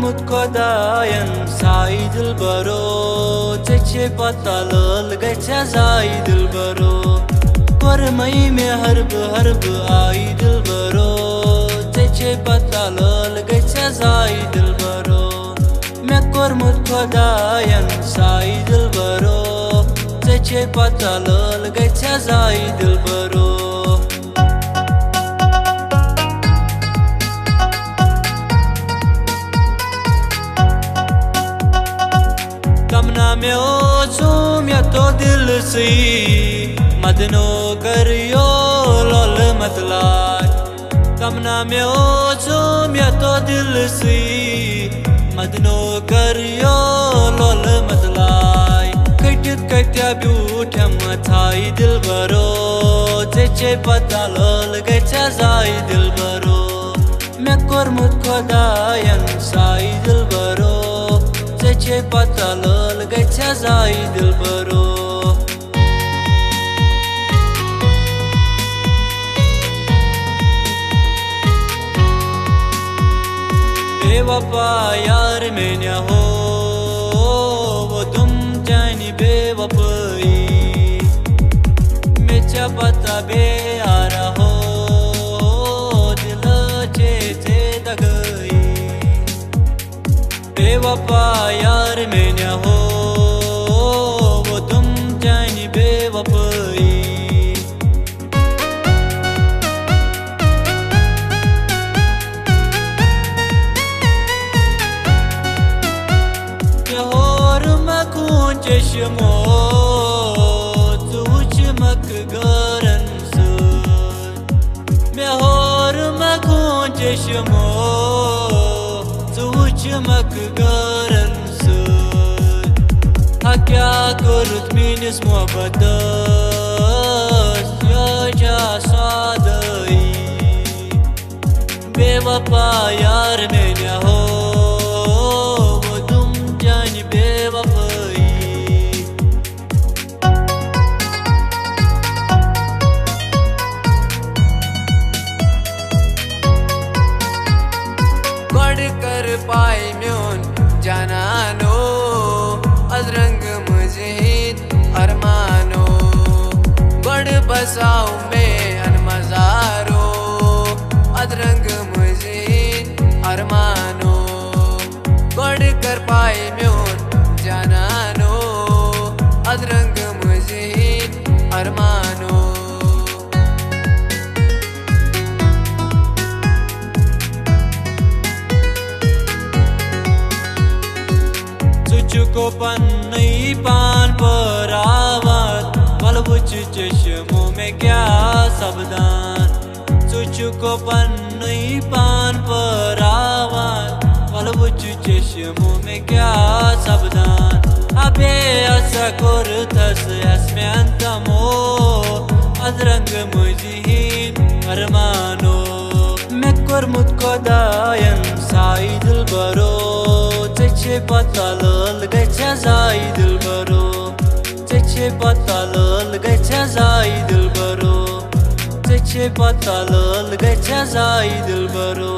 कोरमुत खुदायन साई दिलबरो चे पता लल गछा जाई दिलबरो कोरमई में हरब हरब आई दिलबरो चे पता लल गछा जाई दिलबरो मैं कोरमुत खुदायन साई दिलबरो चे पता लल गछा जाई दिलबरो तमना में ओ चूम या तो दिल सी मदनो करियो लोल मतलाय तमना में ओ चूम या तो दिल सी मदनो करियो लोल मतलाय कटित कट्या ब्यूठम थाई दिलबरो चे पता लोल गछा जाई दिलबरो मैं कोरमुत खुदायन साई दिलबरो चे पता लल गछा जाई दिलबरो बेवफा यार में न हो वो तुम जानी बेवफाई मेरा पता बे यारा हो दिल चे दगई बेवफा यार में न हो वो तुम जानी बेवफाई और मखून चश्मो तू चमक गरन मैं और मखून चश्मो चमक गरन क्या करुत मीनिस मोहब्बत या सादई बेवफा यार में न हो वो तुम जानी बेवफाई गढ़ कर पाए म्यून जानानो अजरंग मुझीद अरमानो गढ़ बसाओ में अनमजारो अजरंग मुझीद अरमानो गढ़ कर पाए म्यून जानानो अजरंग मुझीद अरमानो को पन्नी पान पर आवत बलबुच चश्मों में क्या सबदान को पन्नी पान पर आवत बलबुच चश्मों में क्या सबदान अबे ऐसा कर थस इसमें अंतमो अजरंग मुझीद अरमानो मैं कोरमुत खुदायन साई दिलबरो चे पता लल गछा जाई दिलबरो चे पता लल गछा जाई दिलबरो चे पता लल गछा जाई दिलबरो।